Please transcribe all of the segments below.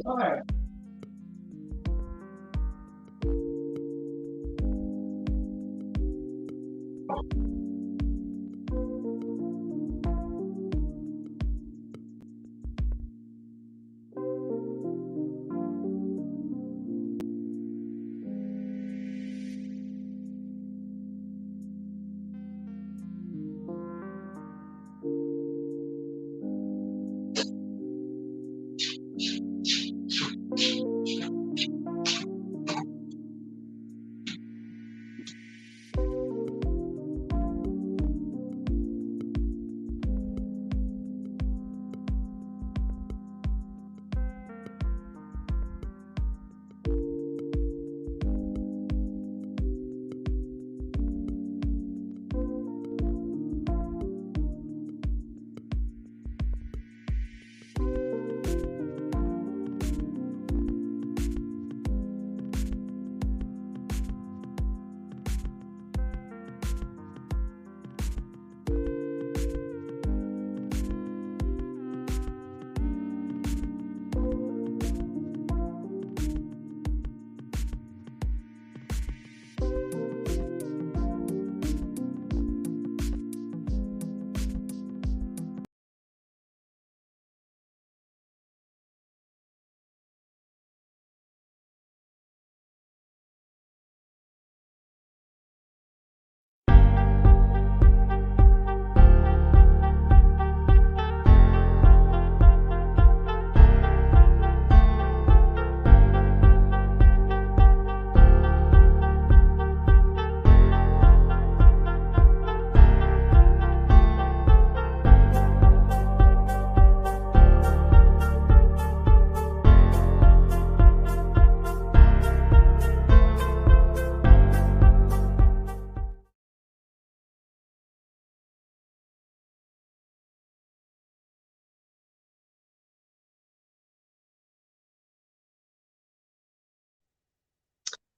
All right.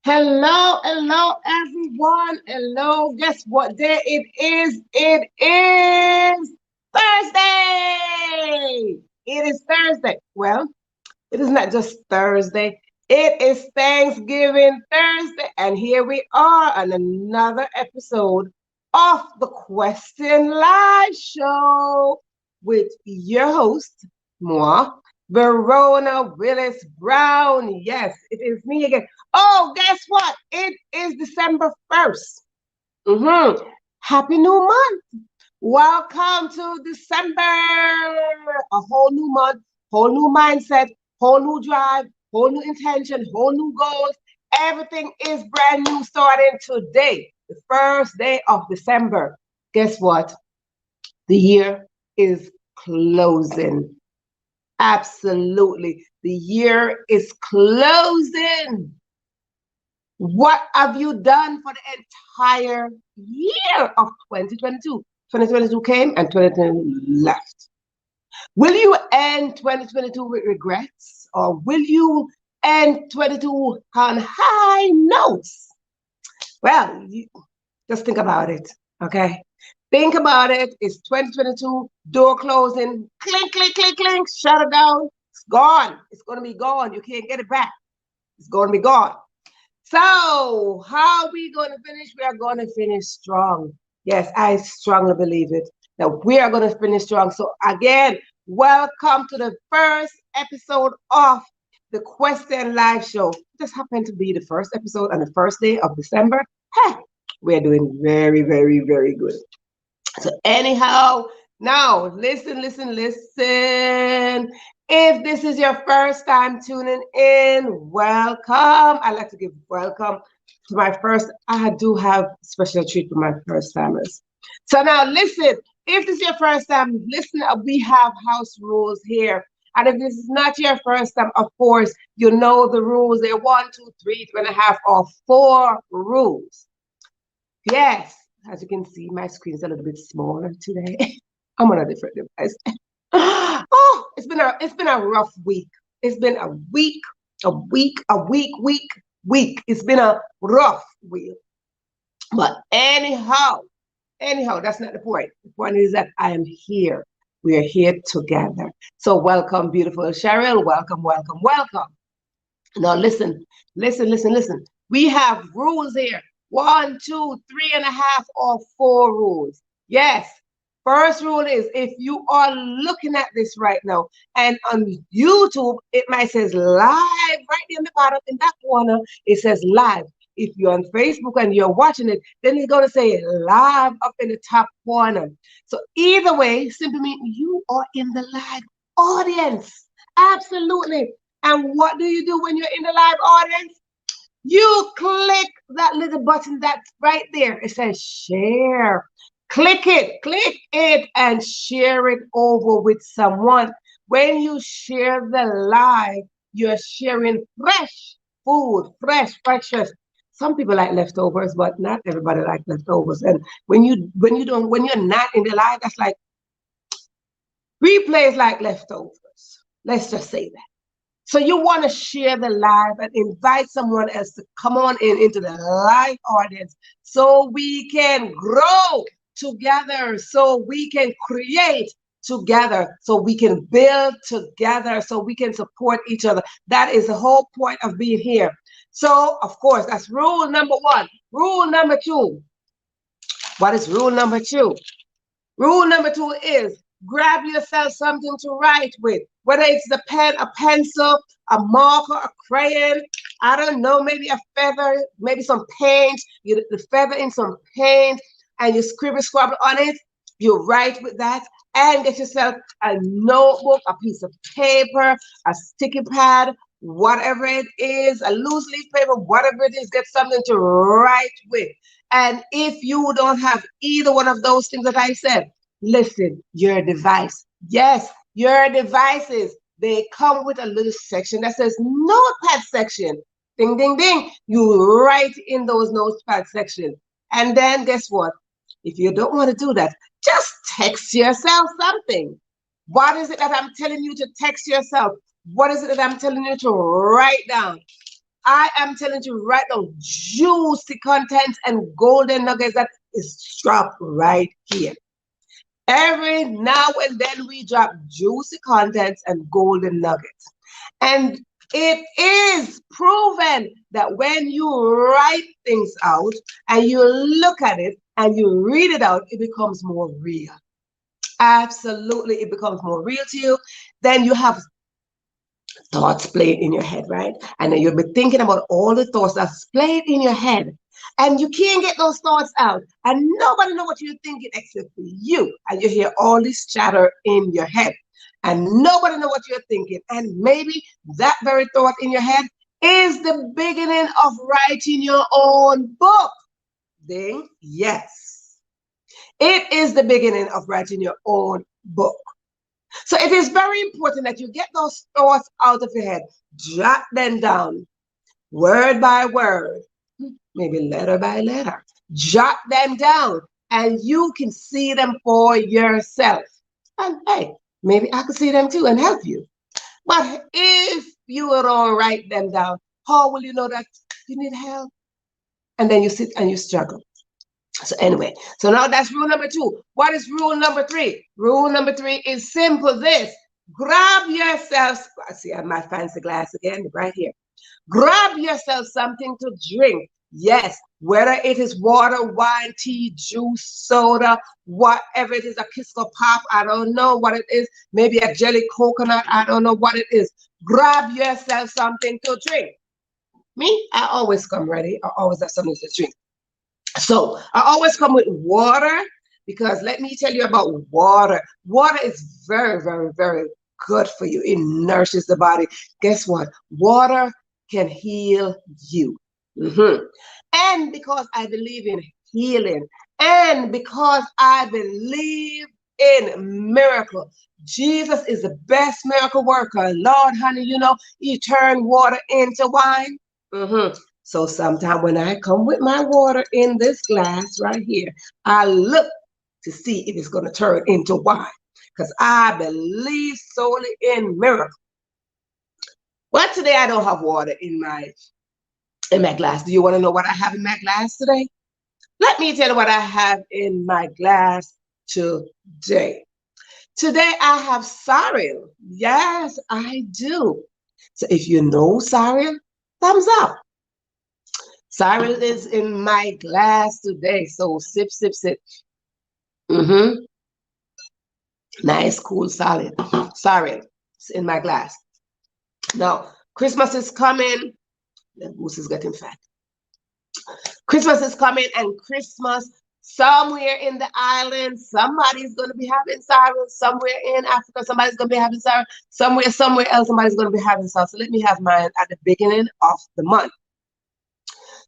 Hello, hello, everyone. Hello. Guess what day it is? It is Thursday. It is Thursday. Well, it is not just Thursday. It is Thanksgiving Thursday. And here we are on another episode of the Question Live Show with your host, moi, Verona Willis-Brown. Yes, it is me again. Oh, guess what? It is December 1st. Happy new month. Welcome to December. A whole new month, whole new mindset, whole new drive, whole new intention, whole new goals. Everything is brand new starting today, the first day of December. Guess what? The year is closing. Absolutely. The year is closing. What have you done for the entire year of 2022? 2022 came and 2022 left. Will you end 2022 with regrets, or will you end 22 on high notes? Well, just think about it, okay? Think about it. It's 2022, door closing, clink, clink, clink, clink, shut it down. It's gone. It's going to be gone. You can't get it back. It's going to be gone. So, how are we going to finish? We are going to finish strong. Yes, I strongly believe it, that we are going to finish strong. So, again, welcome to the first episode of the Question Live Show. This happened to be the first episode on the first day of December. Hey, we're doing very, very, very good. So, anyhow, now listen, listen, listen. If this is your first time tuning in, welcome. I'd like to give welcome to my first. I do have special treat for my first timers. So now listen, if this is your first time, listen, we have house rules here. And if this is not your first time, of course, you know the rules. They're 1, 2, 3, 2.5, or 4 rules. Yes, as you can see, my screen is a little bit smaller today. I'm on a different device. Oh, it's been a rough week. It's been a week. It's been a rough week. But anyhow, that's not the point. The point is that I am here. We are here together. So welcome, beautiful Cheryl. Welcome, welcome, welcome. Now listen, listen, listen, listen. We have rules here. 1, 2, 3.5, or 4 rules. Yes. First rule is if you are looking at this right now and on YouTube, it might says live right in the bottom in that corner. It says live. If you're on Facebook and you're watching it, then it's going to say live up in the top corner. So either way, simply means you are in the live audience. Absolutely. And what do you do when you're in the live audience? You click that little button that's right there. It says share. Click it and share it over with someone. When you share the live, you're sharing fresh food, fresh. Some people like leftovers, but not everybody likes leftovers. And when you're not in the live, that's like replays like leftovers. Let's just say that. So you want to share the live and invite someone else to come on into the live audience so we can grow together, so we can create together, so we can build together, so we can support each other. That is the whole point of being here. So, of course, that's rule number 1. Rule number 2. What is rule number 2? Rule number 2 is grab yourself something to write with, whether it's the pen, a pencil, a marker, a crayon, I don't know, maybe a feather, maybe some paint, the feather in some paint, and you scribble on it. You write with that, and get yourself a notebook, a piece of paper, a sticky pad, whatever it is, a loose leaf paper, whatever it is, get something to write with. And if you don't have either one of those things that I said, listen, your device. Yes, your devices. They come with a little section that says notepad section. Ding, ding, ding. You write in those notepad sections. And then guess what? If you don't want to do that, just text yourself something. What is it that I'm telling you to text yourself? What is it that I'm telling you to write down? I am telling you to write down juicy contents and golden nuggets that is dropped right here. Every now and then we drop juicy contents and golden nuggets. And it is proven that when you write things out and you look at it and you read it out, it becomes more real. Absolutely, it becomes more real to you. Then you have thoughts playing in your head, right? And then you'll be thinking about all the thoughts that's playing in your head. And you can't get those thoughts out. And nobody knows what you're thinking except for you. And you hear all this chatter in your head. And nobody knows what you're thinking. And maybe that very thought in your head is the beginning of writing your own book. Ding, yes. It is the beginning of writing your own book. So it is very important that you get those thoughts out of your head. Jot them down, word by word, maybe letter by letter. Jot them down, and you can see them for yourself. And hey, maybe I could see them too and help you. But if you don't write them down, how will you know that you need help? And then you sit and you struggle. So anyway, so now that's rule number 2. What is rule number 3? Rule number 3 is simple this. Grab yourself, see, I have my fancy glass again, right here. Grab yourself something to drink. Yes, whether it is water, wine, tea, juice, soda, whatever it is, a Kisco Pop, I don't know what it is. Maybe a jelly coconut, I don't know what it is. Grab yourself something to drink. Me, I always come ready. I always have something to drink. So I always come with water, because let me tell you about water. Water is very, very, very good for you. It nourishes the body. Guess what? Water can heal you. And because I believe in healing, and because I believe in miracles, Jesus is the best miracle worker. Lord, honey, you know, he turned water into wine. So sometime when I come with my water in this glass right here, I look to see if it's going to turn into wine, because I believe solely in miracles. But today I don't have water in my glass. Do you want to know what I have in my glass today? Let me tell you what I have in my glass today. Today I have sorrel. Yes, I do. So if you know sorrel, thumbs up. Sorrel is in my glass today. So sip, sip, sip. Mm-hmm. Nice, cool, solid. Sorrel. It's in my glass. Now, Christmas is coming. The goose is getting fat. Christmas is coming, and Christmas somewhere in the island, somebody's going to be having sorrow. Somewhere in Africa, somebody's going to be having sorrow. Somewhere else, somebody's going to be having sorrow. So let me have mine at the beginning of the month.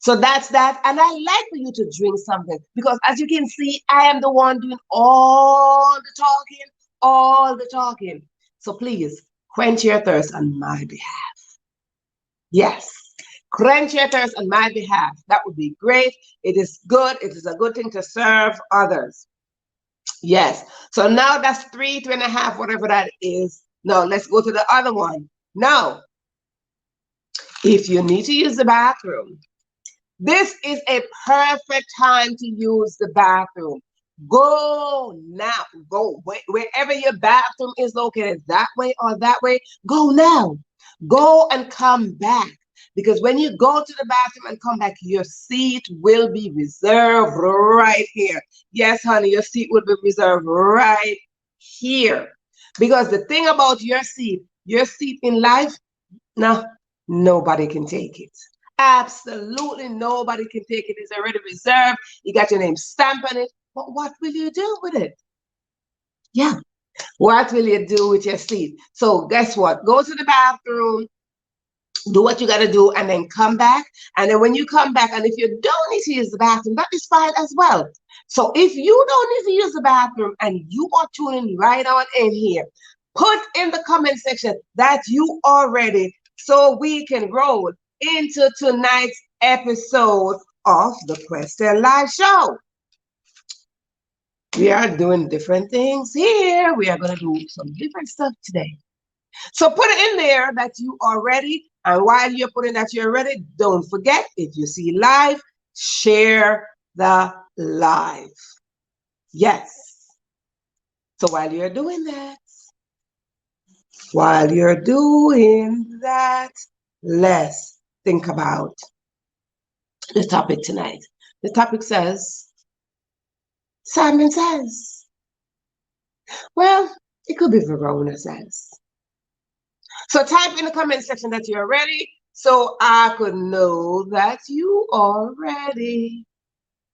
So that's that. And I like for you to drink something because, as you can see, I am the one doing all the talking, all the talking. So please quench your thirst on my behalf. Yes. Quench your thirst on my behalf. That would be great. It is good. It is a good thing to serve others. Yes. So now that's 3.5, whatever that is. Now let's go to the other one. Now, if you need to use the bathroom, this is a perfect time to use the bathroom. Go now. Go wherever your bathroom is located, that way or that way. Go now. Go and come back. Because when you go to the bathroom and come back, your seat will be reserved right here. Yes, honey, your seat will be reserved right here. Because the thing about your seat in life, no, nobody can take it. Absolutely nobody can take it. It's already reserved. You got your name stamped on it. But what will you do with it? Yeah. What will you do with your seat? So guess what? Go to the bathroom, do what you got to do, and then come back. And then when you come back, and if you don't need to use the bathroom, that is fine as well. So if you don't need to use the bathroom and you are tuning right on in here, put in the comment section that you are ready so we can roll into tonight's episode of the Question Live Show. We are doing different things here. We are going to do some different stuff today. So put it in there that you are ready. And while you're putting that you're ready, don't forget, if you see live, share the live. Yes. So while you're doing that, let's think about the topic tonight. The topic says, Simon says. Well, it could be Verona says. So type in the comment section that you're ready so I could know that you are ready.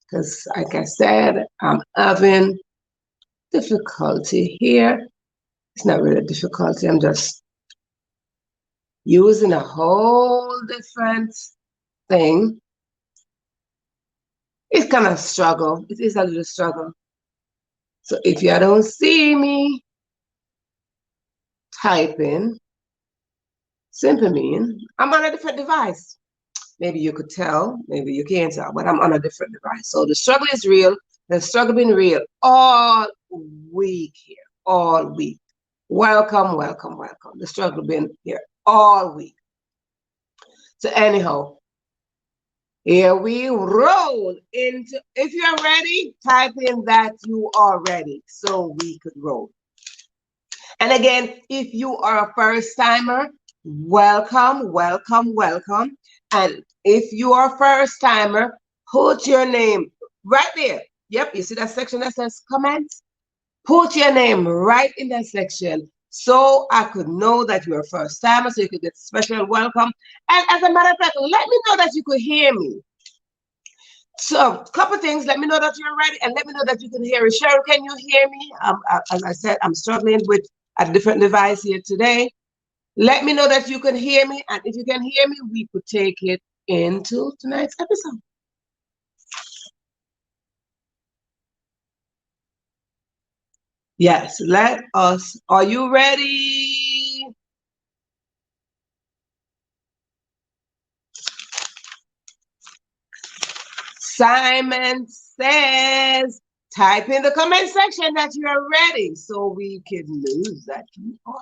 Because like I said, I'm having difficulty here. It's not really a difficulty. I'm just using a whole different thing. It's kind of a struggle. It is a little struggle. So if you don't see me typing, simply mean I'm on a different device. Maybe you could tell, maybe you can't tell, but I'm on a different device. So the struggle is real. The struggle been real all week here, all week. Welcome, welcome, welcome. The struggle been here all week. So anyhow, here we roll into, if you're ready, type in that you are ready so we could roll. And again, if you are a first timer, welcome, welcome, welcome. And if you are a first timer, put your name right there. Yep, you see that section that says comments? Put your name right in that section so I could know that you're a first timer, so you could get special welcome. And as a matter of fact, let me know that you could hear me. So a couple things, let me know that you're ready and let me know that you can hear me. Cheryl, can you hear me? As I said, I'm struggling with a different device here today. Let me know that you can hear me, and if you can hear me, we could take it into tonight's episode. Yes, let us. Are you ready? Simon says, type in the comment section that you are ready so we can know that you are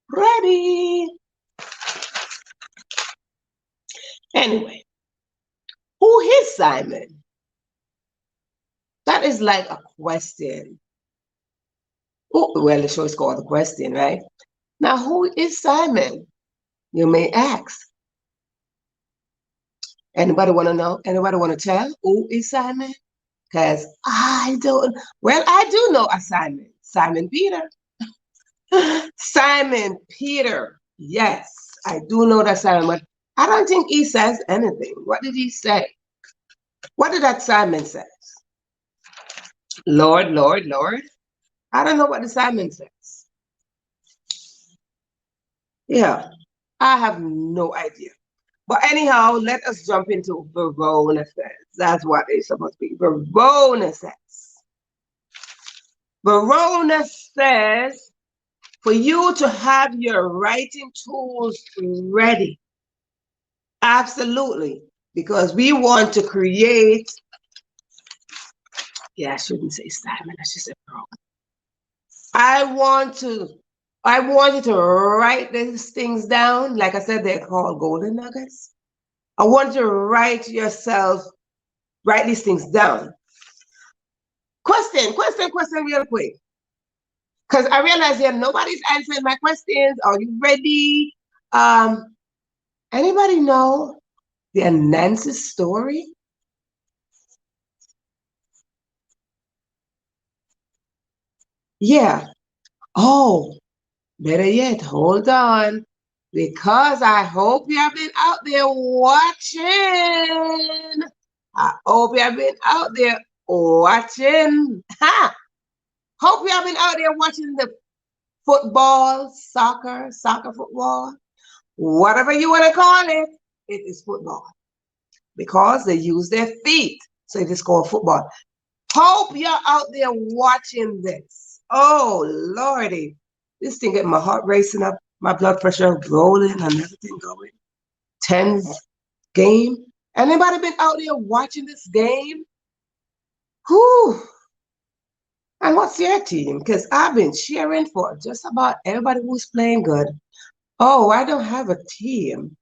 ready. Anyway, who is Simon? That is like a question. Oh, well, the show is called The Question, right? Now, who is Simon? You may ask. Anybody want to know? Anybody want to tell who is Simon? Because I don't. Well, I do know a Simon. Simon Peter. Simon Peter. Yes, I do know that Simon, but I don't think he says anything. What did he say? What did that Simon say? Lord, Lord, Lord. I don't know what the Simon says. Yeah, I have no idea. But anyhow, let us jump into Verona says. That's what it's supposed to be. Verona says. Verona says for you to have your writing tools ready. Absolutely. Because we want to create. Yeah, I shouldn't say Simon. I should say Verona. I want you to write these things down. Like I said, they're called golden nuggets. I want you to write these things down. Question real quick. Because I realize here nobody's answering my questions. Are you ready? Anybody know the Anansi story? Yeah. Oh, better yet, hold on. Because I hope you have been out there watching. I hope you have been out there watching. Ha! Hope you have been out there watching the football, soccer, football, whatever you want to call it, it is football because they use their feet. So it is called football. Hope you're out there watching this. Oh, Lordy. This thing getting my heart racing up, my blood pressure rolling and everything going. 10th game. Anybody been out there watching this game? Whew. And what's your team? Because I've been cheering for just about everybody who's playing good. Oh, I don't have a team.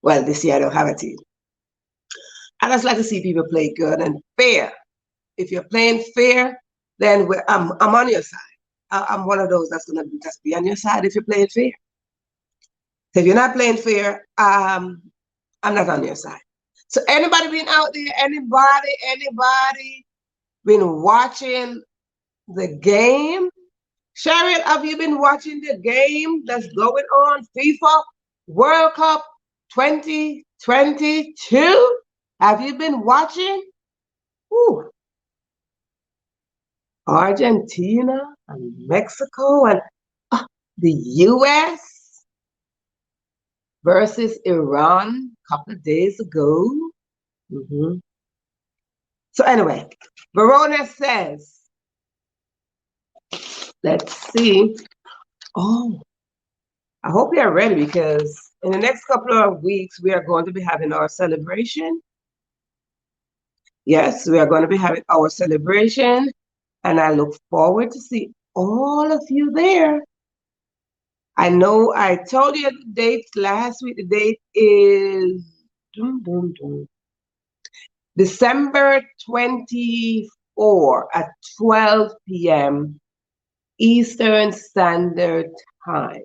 Well, this year I don't have a team. I just like to see people play good and fair. If you're playing fair, then I'm on your side. I'm one of those that's going to just be on your side if you're playing fair. If you're not playing fair, I'm not on your side. So anybody been out there? Anybody been watching the game? Cheryl, have you been watching the game that's going on? FIFA World Cup 2022? Have you been watching? Ooh. Argentina and Mexico and the US versus Iran a couple of days ago. Mm-hmm. So anyway, Verona says, let's see. Oh, I hope you're ready because in the next couple of weeks, we are going to be having our celebration. Yes, we are going to be having our celebration. And I look forward to see all of you there. I know I told you the date last week. The date is December 24 at 12 p.m. Eastern Standard Time.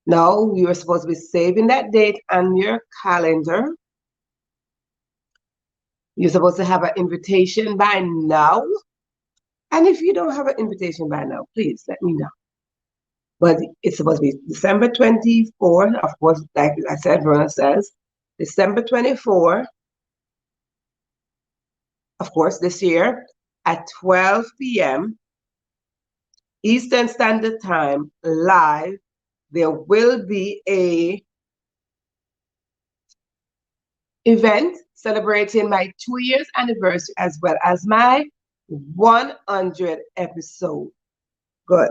Now, you are supposed to be saving that date on your calendar. You're supposed to have an invitation by now. And if you don't have an invitation by now, please let me know. But it's supposed to be December 24th, of course, like I said, Verona says, December 24th, of course, this year at 12 p.m. Eastern Standard Time, live. There will be a event celebrating my 2 years anniversary as well as my 100 episode. Good.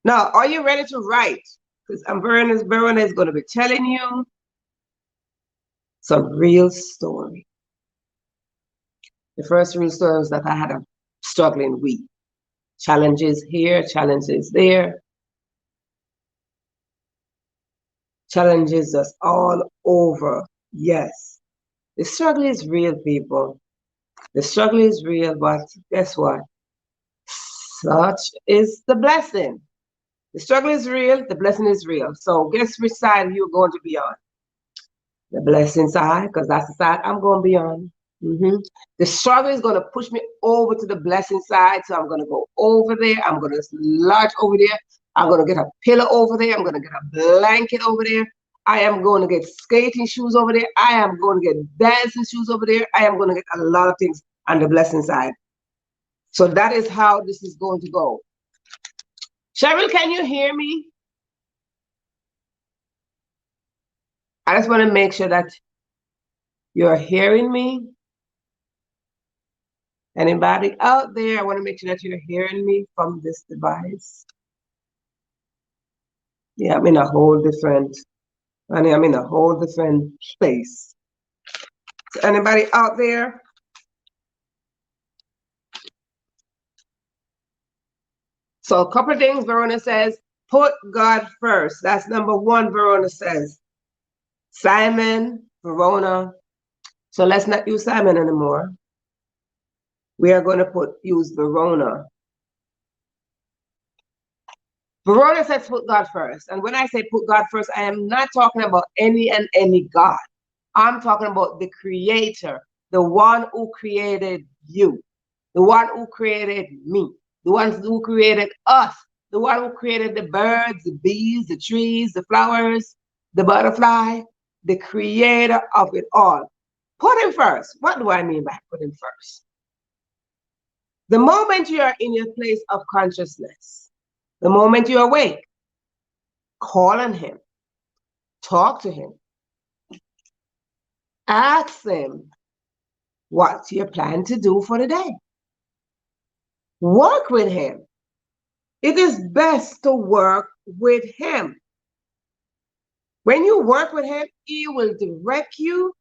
Now, are you ready to write? Because Verona is going to be telling you some real story. The first real story was that I had a struggling week. Challenges here, challenges there. Challenges us all over. Yes. The struggle is real, people. The struggle is real, but guess what? Such is the blessing. The struggle is real, the blessing is real. So guess which side you're going to be on? The blessing side, because that's the side I'm going to be on. The struggle is going to push me over to the blessing side. So I'm going to go over there. I'm going to lodge over there. I'm going to get a pillow over there. I'm going to get a blanket over there. I am going to get skating shoes over there. I am going to get dancing shoes over there. I am going to get a lot of things on the blessing side. So that is how this is going to go. Cheryl, can you hear me? I just want to make sure that you're hearing me. Anybody out there, I want to make sure that you're hearing me from this device. Yeah, I'm in a whole different, honey, I'm in a whole different place. So anybody out there? So a couple of things Verona says, put God first. That's number one, Verona says. Simon, Verona. So let's not use Simon anymore. We are going to use Verona. Verona says put God first. And when I say put God first, I am not talking about any and any God. I'm talking about the creator, the one who created you, the one who created me, the one who created us, the one who created the birds, the bees, the trees, the flowers, the butterfly, the creator of it all. Put him first. What do I mean by put him first? The moment you are in your place of consciousness, the moment you awake, call on him, talk to him, ask him what you plan to do for the day. Work with him. It is best to work with him. When you work with him, he will direct you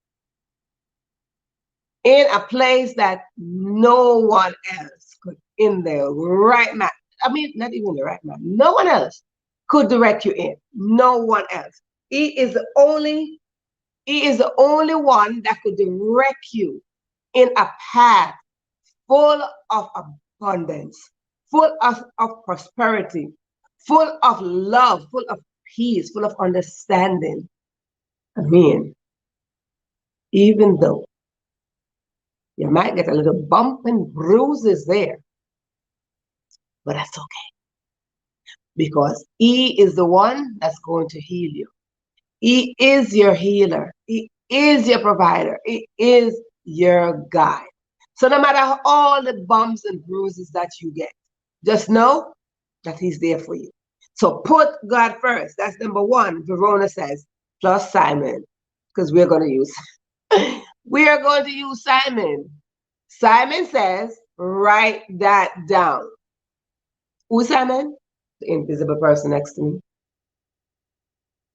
in a place that no one else could, in the right mind. I mean, not even the right mind. No one else could direct you in. No one else. He is the only one that could direct you in a path full of abundance, full of prosperity, full of love, full of peace, full of understanding. I mean, even though you might get a little bump and bruises there, but that's okay. Because he is the one that's going to heal you. He is your healer. He is your provider. He is your guide. So no matter all the bumps and bruises that you get, just know that he's there for you. So put God first. That's number one, Verona says, plus Simon, because we're going to use Simon. Simon says, write that down. Who's Simon? The invisible person next to me.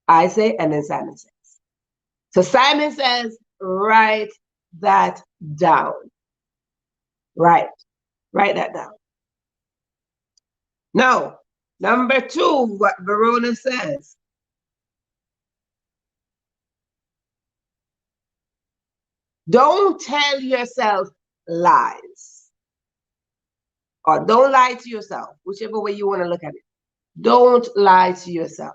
I say, and then Simon says. So Simon says, write that down. Write that down. Now, number two, what Verona says. Don't tell yourself lies. Or don't lie to yourself, whichever way you want to look at it. Don't lie to yourself.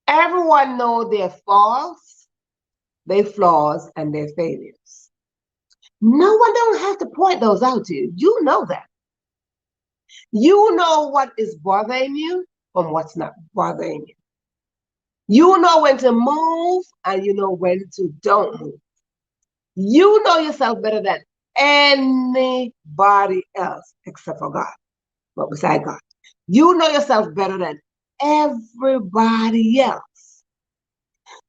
Everyone knows their faults, their flaws, and their failures. No one don't have to point those out to you. You know that. You know what is bothering you from what's not bothering you. You know when to move and you know when to don't move. You know yourself better than anybody else except for God, but beside God. You know yourself better than everybody else.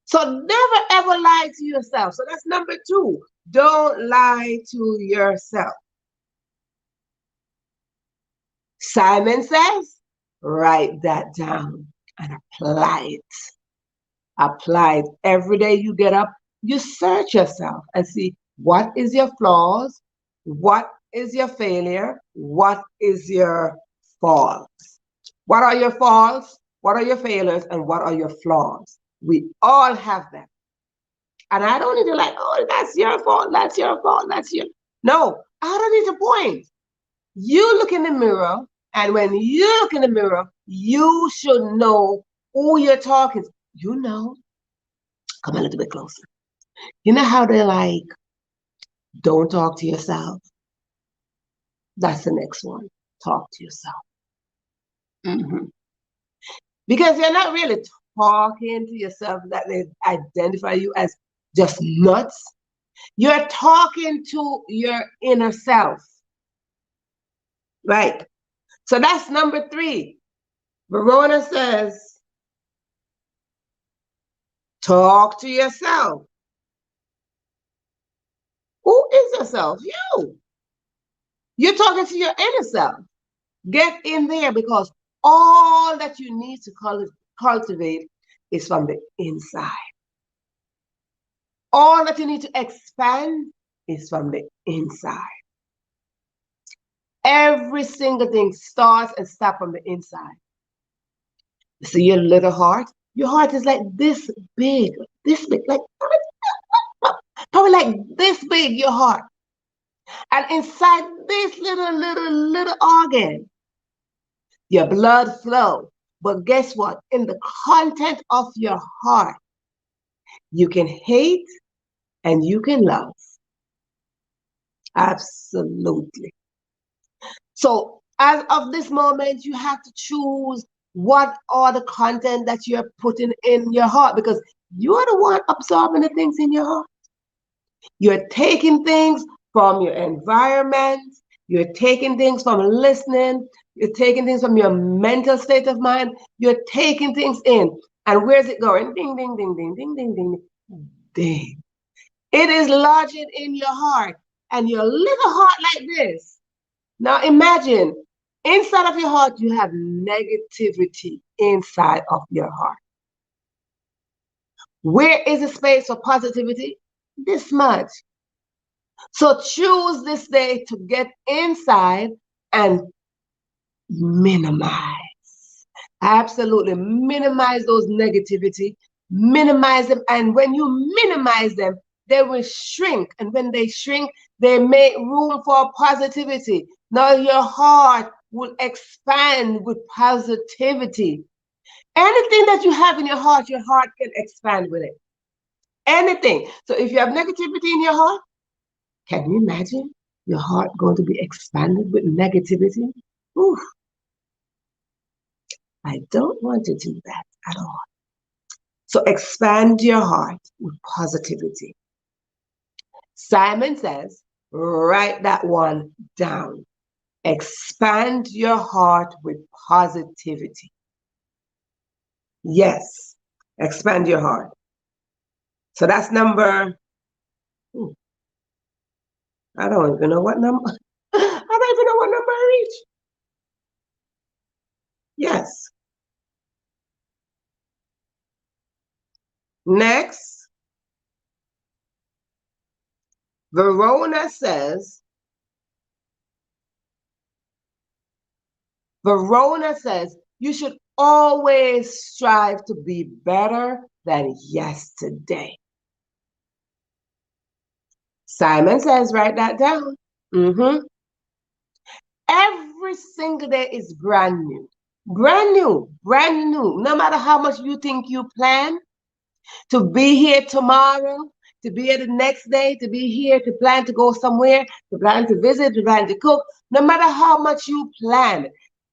So never ever lie to yourself. So that's number two. Don't lie to yourself. Simon says, write that down and apply it. Apply it. Every day you get up, you search yourself and see what is your flaws, what is your failure, what is your faults. What are your faults? What are your failures? And what are your flaws? We all have them. And I don't need to like, oh, that's your fault, that's your fault, that's your. No, I don't need to point. You look in the mirror, and when you look in the mirror, you should know who you're talking to. You know, come a little bit closer. You know how they're like, don't talk to yourself? That's the next one. Talk to yourself. Mm-hmm. Because you're not really talking to yourself that they identify you as just nuts. You're talking to your inner self. Right. So that's number 3. Verona says, talk to yourself. Who is yourself? You. You're talking to your inner self. Get in there, because all that you need to cultivate is from the inside. All that you need to expand is from the inside. Every single thing starts and stops from the inside. See your little heart? Your heart is like this big, like probably like this big, your heart. And inside this little organ, your blood flow. But guess what? In the content of your heart, you can hate and you can love. Absolutely. So as of this moment, you have to choose what are the content that you're putting in your heart, because you're the one absorbing the things in your heart. You're taking things from your environment. You're taking things from listening. You're taking things from your mental state of mind. You're taking things in. And where's it going? Ding, ding, ding, ding, ding, ding, ding, ding. It is lodging in your heart. And your little heart like this. Now imagine, inside of your heart, you have negativity inside of your heart. Where is the space for positivity? This much. So choose this day to get inside and minimize. Absolutely. Minimize those negativity. Minimize them. And when you minimize them, they will shrink. And when they shrink, they make room for positivity. Now your heart will expand with positivity. Anything that you have in your heart can expand with it. Anything. So if you have negativity in your heart, can you imagine your heart going to be expanded with negativity? Oof. I don't want to do that at all. So expand your heart with positivity. Simon says, write that one down. Expand your heart with positivity. Yes, expand your heart. So that's number, I don't even know what number. I don't even know what number I reached. Yes. Next, Verona says, you should always strive to be better than yesterday. Simon says, write that down. Every single day is brand new. Brand new, brand new. No matter how much you think you plan to be here tomorrow, to be here the next day, to be here, to plan to go somewhere, to plan to visit, to plan to cook, no matter how much you plan,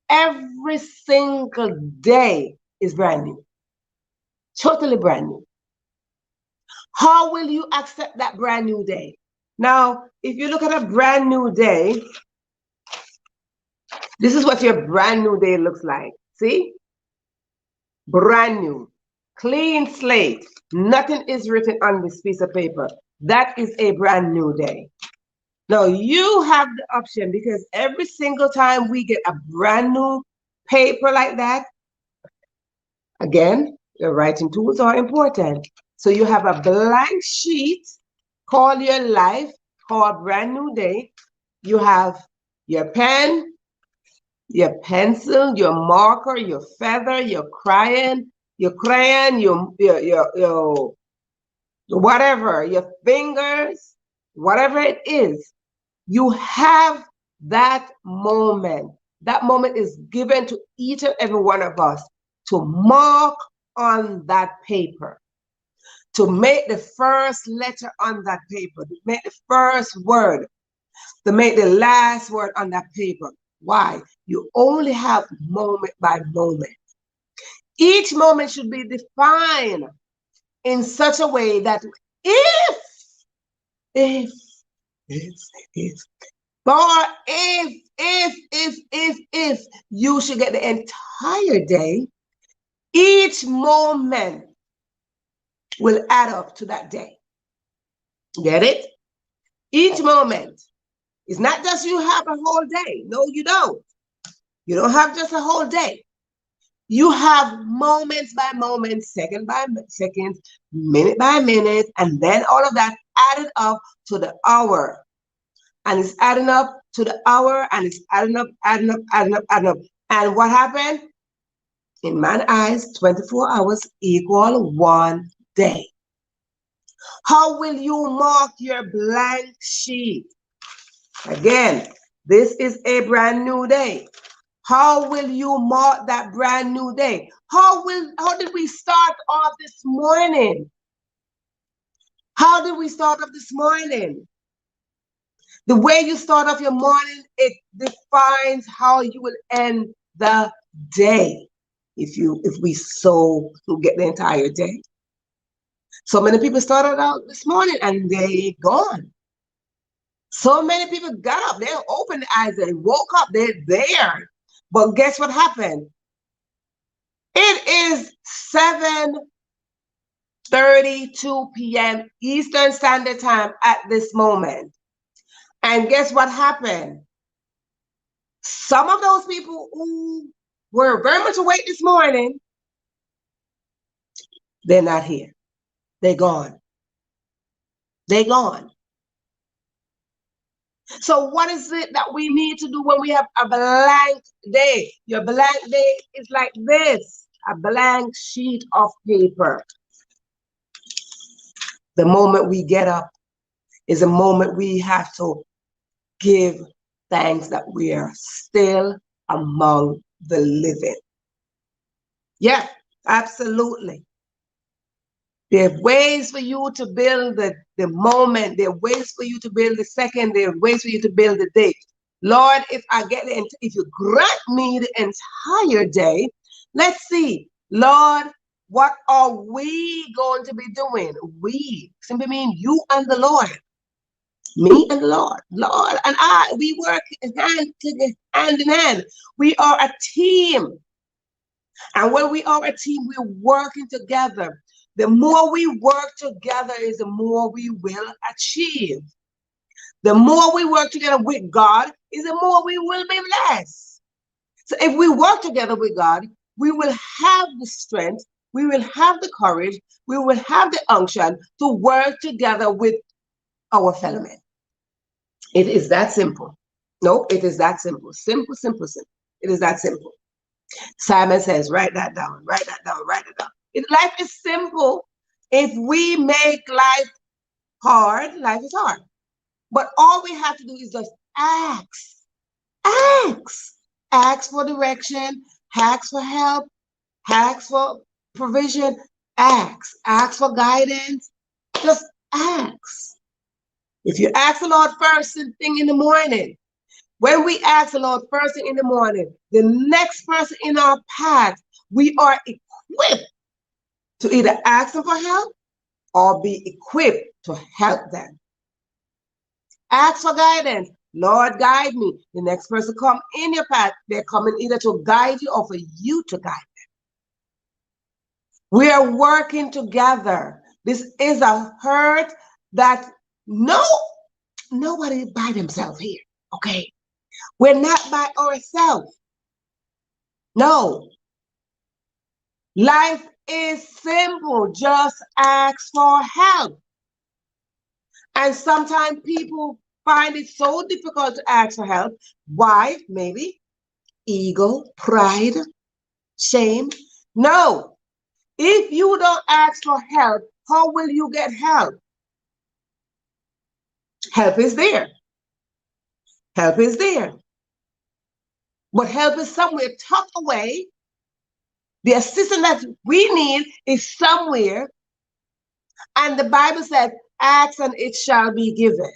every single day is brand new. Totally brand new. How will you accept that brand new day? Now, if you look at a brand new day, this is what your brand new day looks like. See? Brand new. Clean slate. Nothing is written on this piece of paper. That is a brand new day. Now, you have the option, because every single time we get a brand new paper like that, again, your writing tools are important. So you have a blank sheet called your life, called brand new day. You have your pen, your pencil, your marker, your feather, your crayon, your whatever, your fingers, whatever it is, you have that moment. That moment is given to each and every one of us to mark on that paper, to make the first letter on that paper, to make the first word, to make the last word on that paper. Why? You only have moment by moment. Each moment should be defined in such a way that if, if, if, if, or if you should get the entire day, each moment will add up to that day. Get it? Each moment. It's not just you have a whole day. No, you don't. You don't have just a whole day. You have moments by moment, second by second, minute by minute, and then all of that added up to the hour. And it's adding up to the hour, and it's adding up, adding up, adding up, adding up. And what happened? In man's eyes, 24 hours equal 1 day. How will you mark your blank sheet? Again, this is a brand new day. How will you mark that brand new day? How did we start off this morning? How did we start off this morning? The way you start off your morning, it defines how you will end the day. If we so get the entire day. So many people started out this morning and they gone. So many people got up, they opened their eyes, they woke up, they're there. But guess what happened? It is 7:32 p.m. Eastern Standard Time at this moment. And guess what happened? Some of those people who were very much awake this morning, they're not here. They're gone. They're gone. So what is it that we need to do when we have a blank day? Your blank day is like this, a blank sheet of paper. The moment we get up is a moment we have to give thanks that we are still among the living. Yeah, absolutely. There are ways for you to build the moment. There are ways for you to build the second. There are ways for you to build the day. Lord, if you grant me the entire day, let's see, Lord, what are we going to be doing? We simply mean you and the Lord. Me and the Lord. Lord and I, we work hand in hand. We are a team. And when we are a team, we're working together. The more we work together is the more we will achieve. The more we work together with God is the more we will be blessed. So if we work together with God, we will have the strength, we will have the courage, we will have the unction to work together with our fellow men. It is that simple. No, it is that simple. Simple, simple, simple. It is that simple. Simon says, write that down, write that down, write it down. Life is simple. If we make life hard, life is hard. But all we have to do is just ask. Ask. Ask for direction, ask for help, ask for provision, ask. Ask for guidance. Just ask. If you ask the Lord first thing in the morning, when we ask the Lord first thing in the morning, the next person in our path, we are equipped to either ask them for help or be equipped to help them. Ask for guidance. Lord, guide me. The next person come in your path, they're coming either to guide you or for you to guide them. We are working together. This is a herd that nobody by themselves here, okay? We're not by ourselves. No. Life is simple. Just ask for help. And sometimes people find it so difficult to ask for help. Why? Maybe ego, pride, shame. No. If you don't ask for help, how will you get help? Help is there. Help is there. But help is somewhere tucked away. The assistance that we need is somewhere. And the Bible says, ask and it shall be given.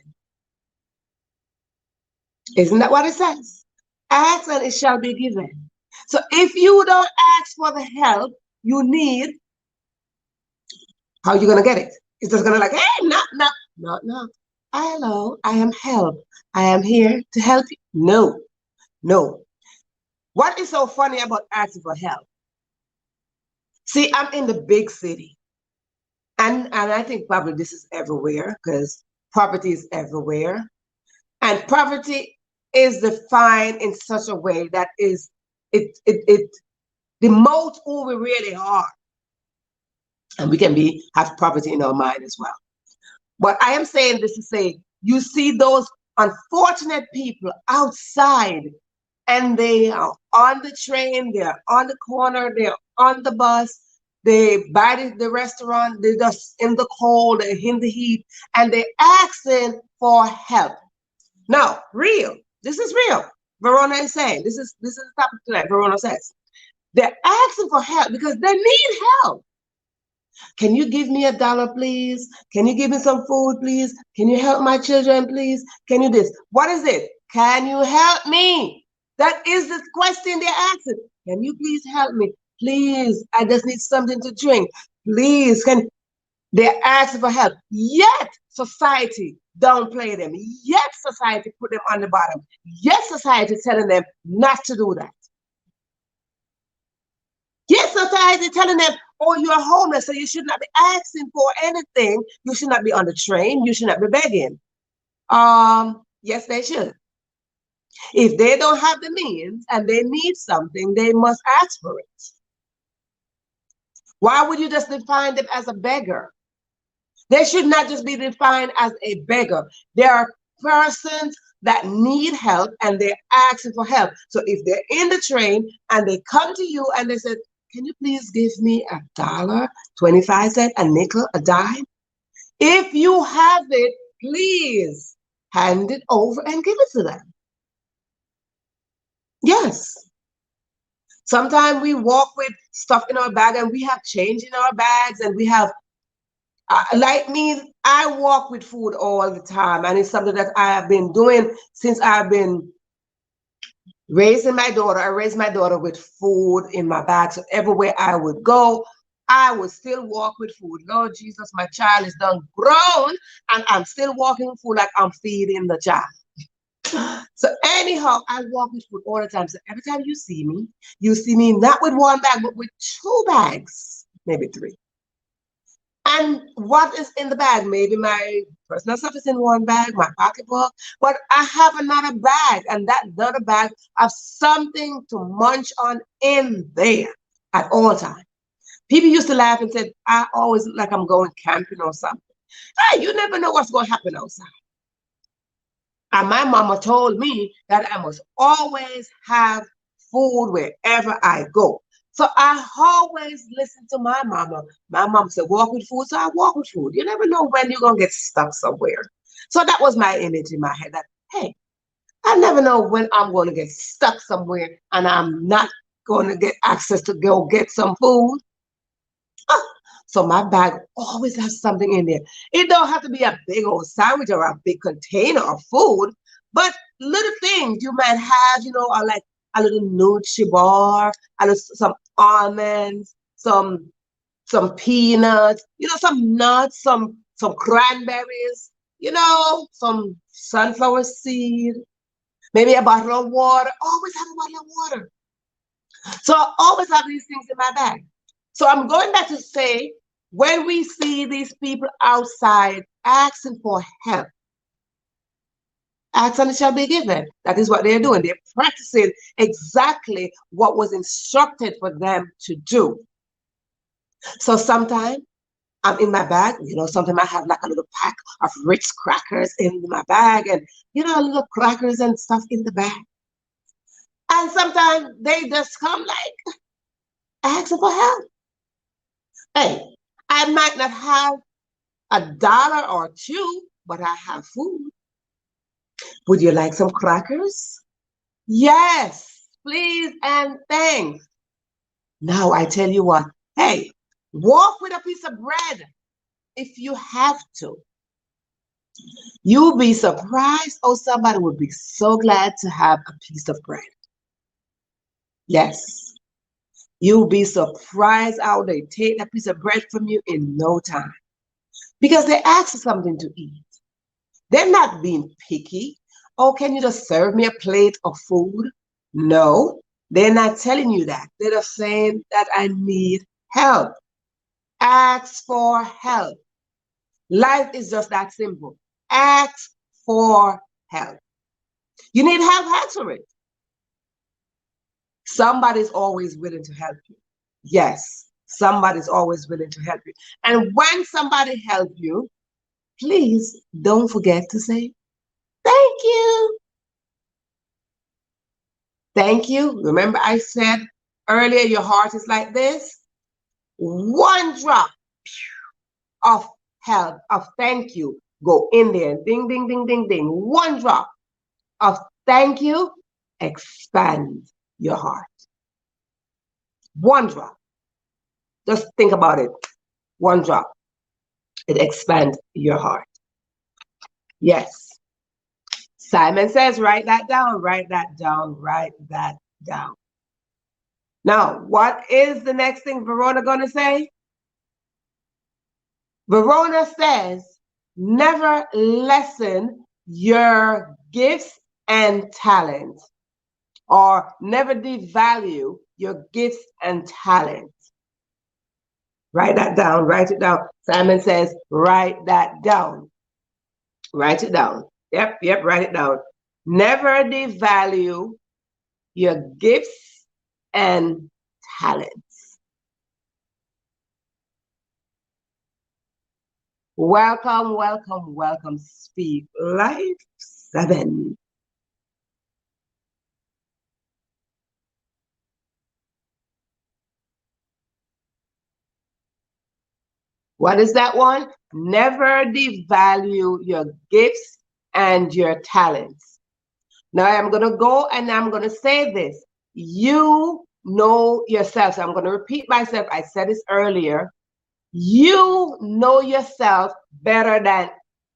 Isn't that what it says? Ask and it shall be given. So if you don't ask for the help you need, how are you going to get it? It's just going to like, hey, knock. Hello, I am help. I am here to help you. No. What is so funny about asking for help? See, I'm in the big city. And I think probably this is everywhere because poverty is everywhere. And poverty is defined in such a way that is it demotes who we really are. And we can have poverty in our mind as well. But I am saying this to say, you see those unfortunate people outside, and they are on the train, they're on the corner, they're on the bus, they buy the restaurant, they're just in the cold, they're in the heat, and they're asking for help. Now, this is real. Verona is saying, this is the topic tonight, Verona says. They're asking for help because they need help. Can you give me $1, please? Can you give me some food, please? Can you help my children, please? Can you this? What is it? Can you help me? That is the question they're asking. Can you please help me? Please, I just need something to drink. Please, they're asking for help. Yet society downplay them. Yet society put them on the bottom. Yet society telling them not to do that. Yet society telling them, oh, you're homeless, so you should not be asking for anything. You should not be on the train. You should not be begging. Yes, they should. If they don't have the means and they need something, they must ask for it. Why would you just define them as a beggar? They should not just be defined as a beggar. There are persons that need help and they're asking for help. So if they're in the train and they come to you and they say, can you please give me $1, 25 cents, a nickel, a dime? If you have it, please hand it over and give it to them. Yes. Sometimes we walk with stuff in our bag and we have change in our bags and we have, like me, I walk with food all the time. And it's something that I have been doing since I've been raising my daughter. I raised my daughter with food in my bag. So everywhere I would go, I would still walk with food. Lord Jesus, my child is done grown and I'm still walking with food like I'm feeding the child. So anyhow, I walk with food all the time. So every time you see me not with one bag, but with 2 bags, maybe 3. And what is in the bag? Maybe my personal stuff is in one bag, my pocketbook, but I have another bag, and that other bag has something to munch on in there at all times. People used to laugh and said, I always look like I'm going camping or something. Hey, you never know what's going to happen outside. And my mama told me that I must always have food wherever I go. So I always listen to my mama. My mom said, walk with food, so I walk with food. You never know when you're going to get stuck somewhere. So that was my image in my head that, hey, I never know when I'm going to get stuck somewhere and I'm not going to get access to go get some food. So my bag always has something in there. It don't have to be a big old sandwich or a big container of food, but little things you might have, are like a little Nutri bar, some almonds, some peanuts, some nuts, some cranberries, some sunflower seed, maybe a bottle of water. Always have a bottle of water. So I always have these things in my bag. So I'm going back to say, when we see these people outside asking for help, ask and it shall be given. That is what they're doing. They're practicing exactly what was instructed for them to do. So sometimes I'm in my bag, sometimes I have like a little pack of Ritz crackers in my bag and, little crackers and stuff in the bag. And sometimes they just come like asking for help. Hey, I might not have $1 or two, but I have food. Would you like some crackers? Yes, please and thanks. Now I tell you what, hey, walk with a piece of bread if you have to. You'll be surprised how somebody would be so glad to have a piece of bread. Yes, you'll be surprised how they take that piece of bread from you in no time because they ask for something to eat. They're not being picky. Oh, can you just serve me a plate of food? No, they're not telling you that. They're just saying that I need help. Ask for help. Life is just that simple. Ask for help. You need help, ask for it. Somebody's always willing to help you. Yes, somebody's always willing to help you. And when somebody helps you, please don't forget to say, thank you. Thank you. Remember I said earlier, your heart is like this. One drop of help, of thank you, go in there. Ding, ding, ding, ding, ding. One drop of thank you, expand your heart. One drop. Just think about it. One drop. It expands your heart. Yes. Simon says, write that down, write that down, write that down. Now, what is the next thing Verona going to say? Verona says, never lessen your gifts and talents, or never devalue your gifts and talents. Write that down, write it down. Simon says, write that down. Write it down. Yep, write it down. Never devalue your gifts and talents. Welcome, welcome, welcome. Speak Life 7. What is that one? Never devalue your gifts and your talents. Now I'm going to go and I'm going to say this. You know yourself. So I'm going to repeat myself. I said this earlier. You know yourself better than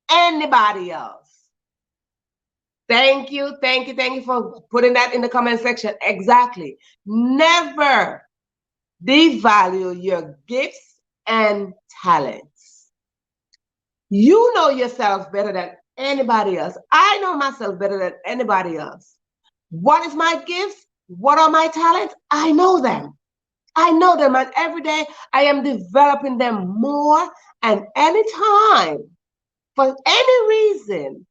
anybody else. Thank you, thank you, thank you for putting that in the comment section. Exactly. Never devalue your gifts and talents. You know yourself better than anybody else. I know myself better than anybody else. What is my gifts? What are my talents? I know them. I know them, and every day I am developing them more. And anytime, for any reason,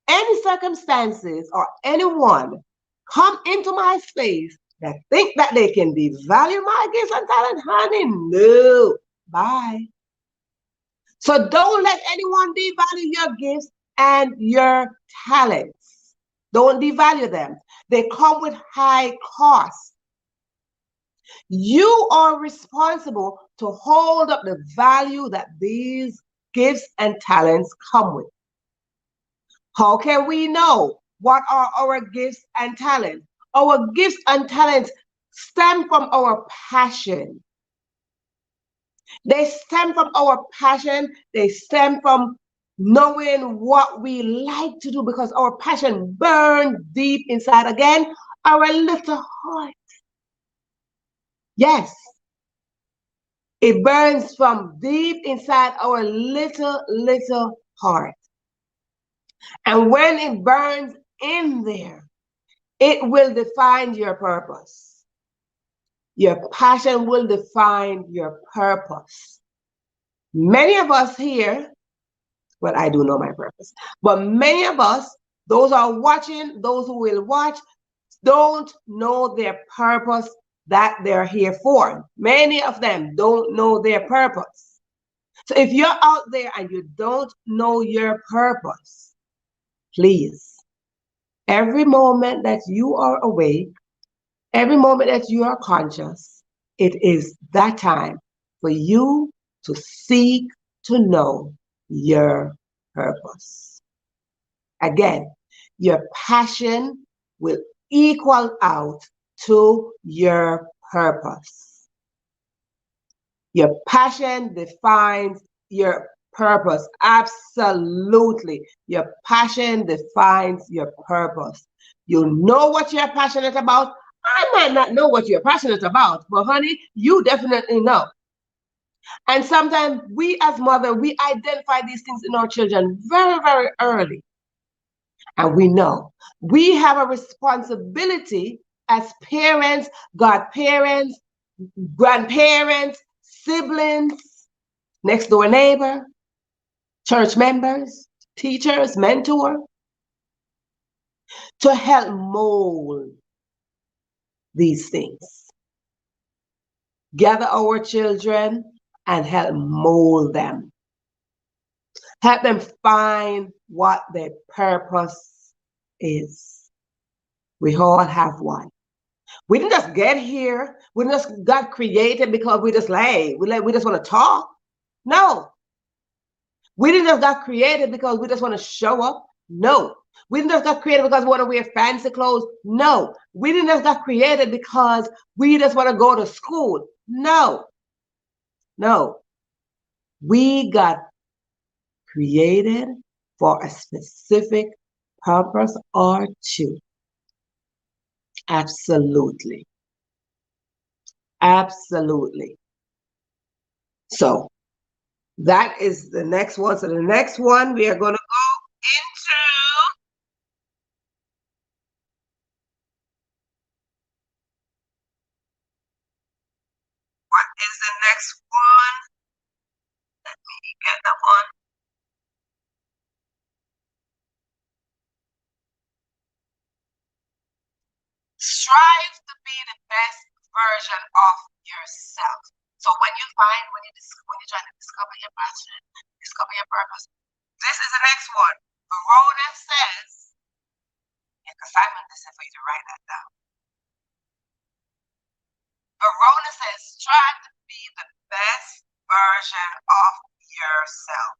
any circumstances, or anyone come into my space that think that they can devalue my gifts and talent, honey, no, bye. So don't let anyone devalue your gifts and your talents. Don't devalue them. They come with high cost. You are responsible to hold up the value that these gifts and talents come with. How can we know what are our gifts and talents? Our gifts and talents stem from our passion. They stem from our passion. They stem from knowing what we like to do, because our passion burns deep inside, again, our little heart. Yes, it burns from deep inside our little heart. And when it burns in there, it will define your purpose. Your passion will define your purpose. Many of us here, well, I do know my purpose, but many of us, those who are watching, those who will watch, don't know their purpose that they're here for. Many of them don't know their purpose. So if you're out there and you don't know your purpose, please, every moment that you are awake, every moment that you are conscious, it is that time for you to seek to know your purpose. Again, your passion will equal out to your purpose. Your passion defines your purpose. Absolutely. Your passion defines your purpose. You know what you're passionate about. I might not know what you're passionate about, but honey, you definitely know. And sometimes we as mother, we identify these things in our children very, very early. And we know we have a responsibility as parents, godparents, grandparents, siblings, next door neighbor, church members, teachers, mentor, to help mold these things. Gather our children and help mold them. Help them find what their purpose is. We all have one. We didn't just get here. We just got created because we just we just want to talk. No. We didn't just got created because we just want to show up. No. We didn't just got created because we want to wear fancy clothes. No. We didn't just got created because we just want to go to school. No. No. We got created for a specific purpose or two. Absolutely. Absolutely. So that is the next one. So the next one we are going to go into what is the next one? Let me get that one. Strive to be the best version of yourself. So when you're trying to discover your passion, discover your purpose, this is the next one. Verona says, because Simon said for you to write that down. Verona says, strive to be the best version of yourself.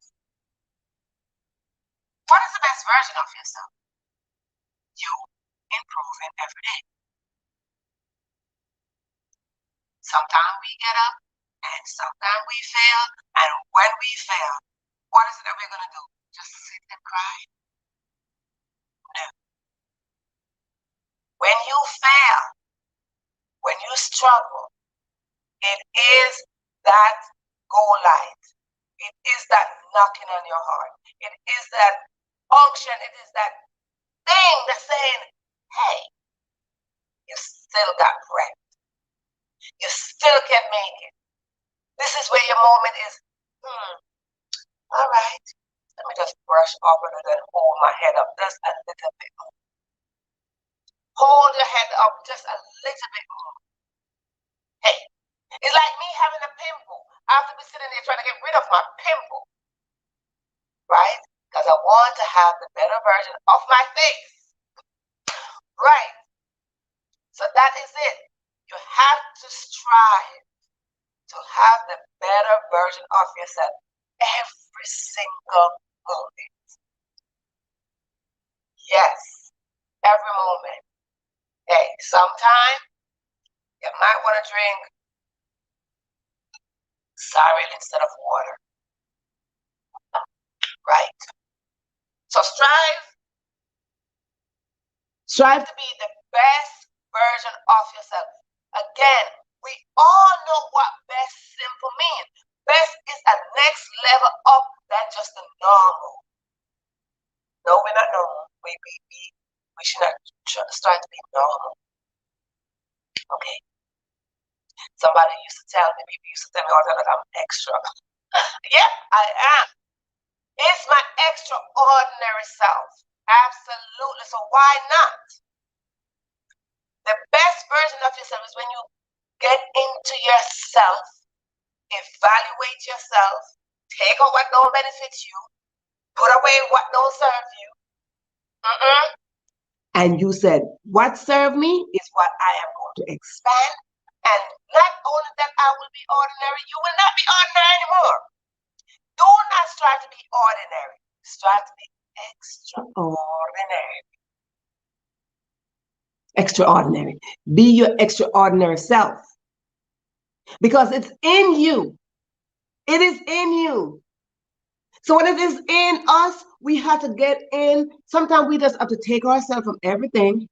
What is the best version of yourself? You improving every day. Sometimes we get up and sometimes we fail. And when we fail, what is it that we're going to do? Just sit and cry? No. When you fail, when you struggle, it is that goal light. It is that knocking on your heart. It is that unction. It is that thing that's saying, hey, you still got breath. You still can make it. This is where your moment is, all right, let me just brush off a little and hold my head up just a little bit more. Hold your head up just a little bit more. Hey, it's like me having a pimple. I have to be sitting there trying to get rid of my pimple, right? Because I want to have the better version of my face, right? So that is it. You have to strive to have the better version of yourself every single moment. Yes, every moment. Hey, sometimes you might want to drink sorrel instead of water. Right? So strive to be the best version of yourself. Again, we all know what best simple means. Best is a next level up than just the normal. No, we're not normal. We should not start to be normal. Okay. Somebody used to tell me, people used to tell me all the time that I'm extra. Yeah, I am. It's my extraordinary self. Absolutely. So why not? The best version of yourself is when you get into yourself, evaluate yourself, take out what don't benefit you, put away what don't serve you. And you said, what served me is what I am going to expand And not only that I will be ordinary, you will not be ordinary anymore. Do not strive to be ordinary. Strive to be extraordinary. Extraordinary. Be your extraordinary self. Because it's in you. It is in you. So when it is in us, we have to get in. Sometimes we just have to take ourselves from everything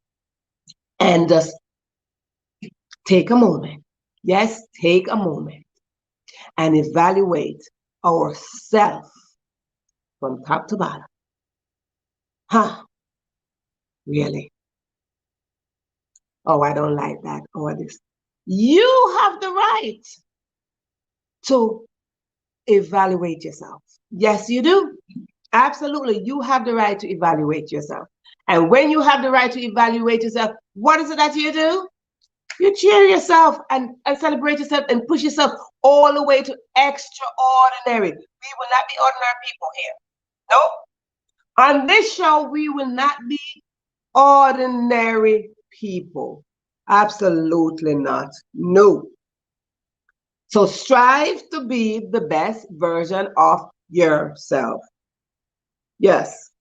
and just take a moment. Yes, take a moment and evaluate ourselves from top to bottom. Huh? Really? Oh, I don't like that or this. You have the right to evaluate yourself. Yes, you do. Absolutely. You have the right to evaluate yourself. And when you have the right to evaluate yourself, what is it that you do? You cheer yourself and celebrate yourself and push yourself all the way to extraordinary. We will not be ordinary people here. Nope. On this show, we will not be ordinary people. Absolutely not. No. So strive to be the best version of yourself. Yes.